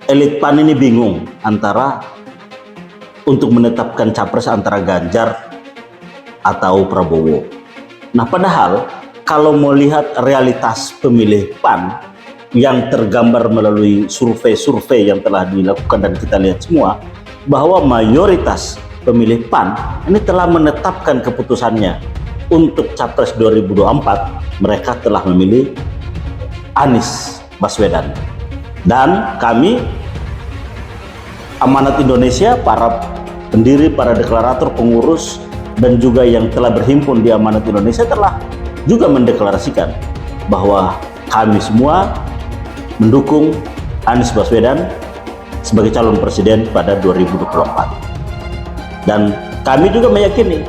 elit PAN ini bingung antara untuk menetapkan capres antara Ganjar atau Prabowo. Nah, padahal kalau melihat realitas pemilih PAN yang tergambar melalui survei-survei yang telah dilakukan dan kita lihat semua, bahwa mayoritas pemilih PAN ini telah menetapkan keputusannya untuk capres 2024. Mereka telah memilih Anies Baswedan. Dan kami Amanat Indonesia, para pendiri, para deklarator, pengurus, dan juga yang telah berhimpun di Amanat Indonesia telah juga mendeklarasikan bahwa kami semua mendukung Anies Baswedan sebagai calon presiden pada 2024. Dan kami juga meyakini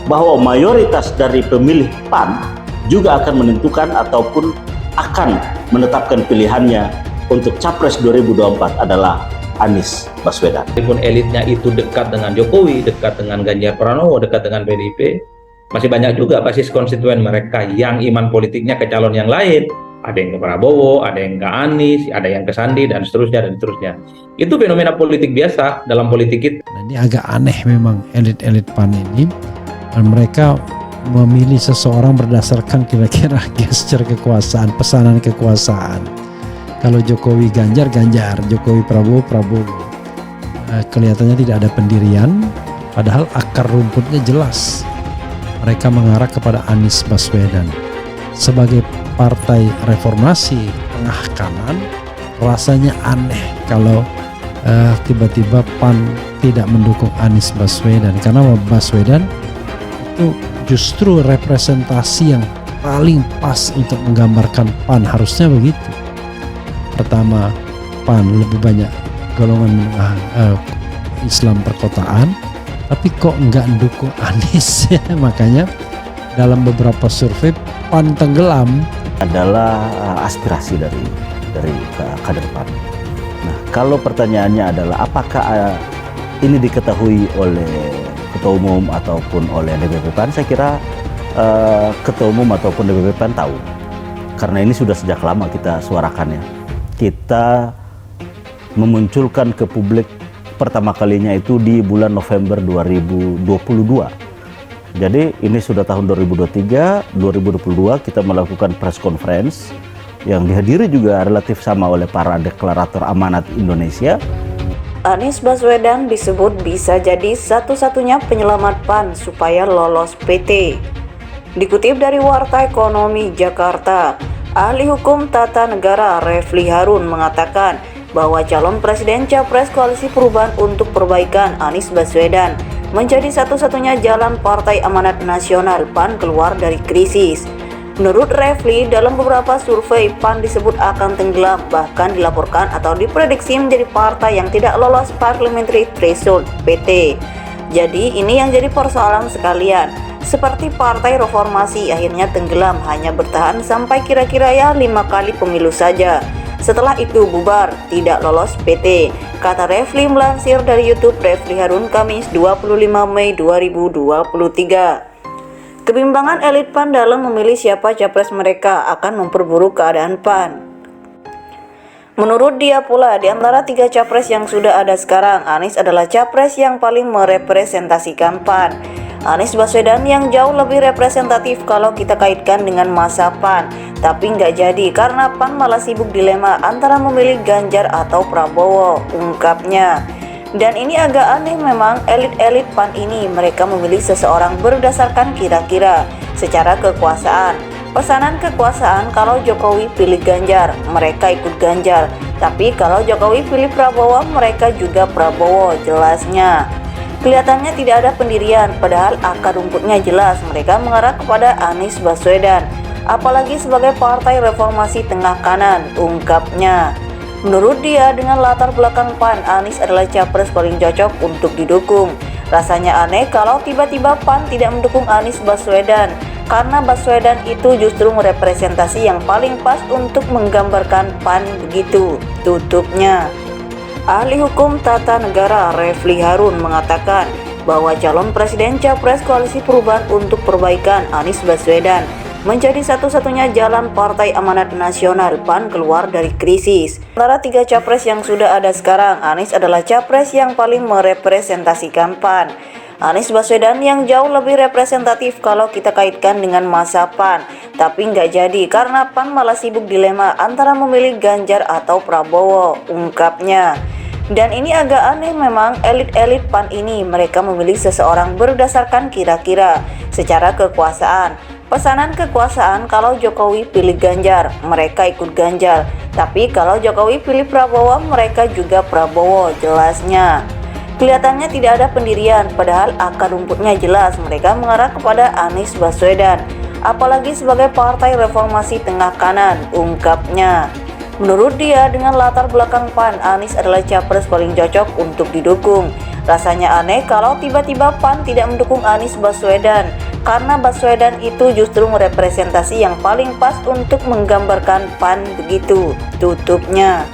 bahwa mayoritas dari pemilih PAN juga akan menentukan ataupun akan menetapkan pilihannya untuk capres 2024 adalah Anies Baswedan. Meskipun elitnya itu dekat dengan Jokowi, dekat dengan Ganjar Pranowo, dekat dengan PDIP, masih banyak juga basis konstituen mereka yang iman politiknya ke calon yang lain. Ada yang ke Prabowo, ada yang ke Anies, ada yang ke Sandi, dan seterusnya, dan seterusnya. Itu fenomena politik biasa dalam politik kita. Nah, ini agak aneh memang elit-elit PAN ini. Dan mereka memilih seseorang berdasarkan kira-kira gesture kekuasaan, pesanan kekuasaan. Kalau Jokowi Ganjar, Ganjar, Jokowi Prabowo, Prabowo. Kelihatannya tidak ada pendirian, padahal akar rumputnya jelas. Mereka mengarah kepada Anies Baswedan. Sebagai partai reformasi tengah kanan, rasanya aneh kalau tiba-tiba PAN tidak mendukung Anies Baswedan. Karena Baswedan itu justru representasi yang paling pas untuk menggambarkan PAN, harusnya begitu. Pertama, PAN lebih banyak golongan Islam perkotaan, tapi kok enggak mendukung Anies. Makanya dalam beberapa survei PAN tenggelam. Adalah aspirasi dari kader PAN. Nah, kalau pertanyaannya adalah apakah ini diketahui oleh Ketua Umum ataupun oleh DPP PAN, saya kira Ketua Umum ataupun DPP PAN tahu. Karena ini sudah sejak lama kita suarakannya. Kita memunculkan ke publik pertama kalinya itu di bulan November 2022. Jadi ini sudah tahun 2023, 2022 kita melakukan press conference yang dihadiri juga relatif sama oleh para deklarator Amanat Indonesia. Anies Baswedan disebut bisa jadi satu-satunya penyelamat PAN supaya lolos PT. Dikutip dari Warta Ekonomi Jakarta, ahli hukum tata negara Refli Harun mengatakan bahwa calon presiden capres Koalisi Perubahan untuk Perbaikan Anies Baswedan menjadi satu-satunya jalan Partai Amanat Nasional PAN keluar dari krisis. Menurut Refli, dalam beberapa survei PAN disebut akan tenggelam, bahkan dilaporkan atau diprediksi menjadi partai yang tidak lolos parliamentary threshold PT. Jadi ini yang jadi persoalan sekalian. Seperti Partai Reformasi akhirnya tenggelam, hanya bertahan sampai kira-kira 5 kali pemilu saja. Setelah itu bubar, tidak lolos PT, kata Refli melansir dari YouTube Refli Harun Kamis 25 Mei 2023. Kebimbangan elit PAN dalam memilih siapa capres mereka akan memperburuk keadaan PAN. Menurut dia pula, di antara 3 capres yang sudah ada sekarang, Anies adalah capres yang paling merepresentasikan PAN. Anies Baswedan yang jauh lebih representatif kalau kita kaitkan dengan masa PAN. Tapi nggak jadi karena PAN malah sibuk dilema antara memilih Ganjar atau Prabowo, ungkapnya. Dan ini agak aneh memang, elit-elit PAN ini mereka memilih seseorang berdasarkan kira-kira secara kekuasaan. Pesanan kekuasaan, kalau Jokowi pilih Ganjar, mereka ikut Ganjar. Tapi kalau Jokowi pilih Prabowo, mereka juga Prabowo, jelasnya. Kelihatannya tidak ada pendirian, padahal akar rumputnya jelas, mereka mengarah kepada Anies Baswedan. Apalagi sebagai partai reformasi tengah kanan, ungkapnya. Menurut dia, dengan latar belakang PAN, Anies adalah capres paling cocok untuk didukung. Rasanya aneh kalau tiba-tiba PAN tidak mendukung Anies Baswedan, karena Baswedan itu justru merepresentasi yang paling pas untuk menggambarkan PAN begitu, tutupnya. Ahli hukum tata negara Refli Harun mengatakan bahwa calon presiden capres Koalisi Perubahan untuk Perbaikan Anies Baswedan menjadi satu-satunya jalan Partai Amanat Nasional PAN keluar dari krisis. Antara 3 capres yang sudah ada sekarang, Anies adalah capres yang paling merepresentasikan PAN. Anies Baswedan yang jauh lebih representatif kalau kita kaitkan dengan masa PAN, tapi nggak jadi karena PAN malah sibuk dilema antara memilih Ganjar atau Prabowo, ungkapnya. Dan ini agak aneh memang, elit-elit PAN ini mereka memilih seseorang berdasarkan kira-kira secara kekuasaan. Pesanan kekuasaan, kalau Jokowi pilih Ganjar, mereka ikut Ganjar. Tapi kalau Jokowi pilih Prabowo, mereka juga Prabowo, jelasnya. Kelihatannya tidak ada pendirian, padahal akar rumputnya jelas mereka mengarah kepada Anies Baswedan. Apalagi sebagai partai reformasi tengah kanan, ungkapnya. Menurut dia, dengan latar belakang PAN, Anies adalah capres paling cocok untuk didukung. Rasanya aneh kalau tiba-tiba PAN tidak mendukung Anies Baswedan, karena Baswedan itu justru merepresentasi yang paling pas untuk menggambarkan PAN begitu, tutupnya.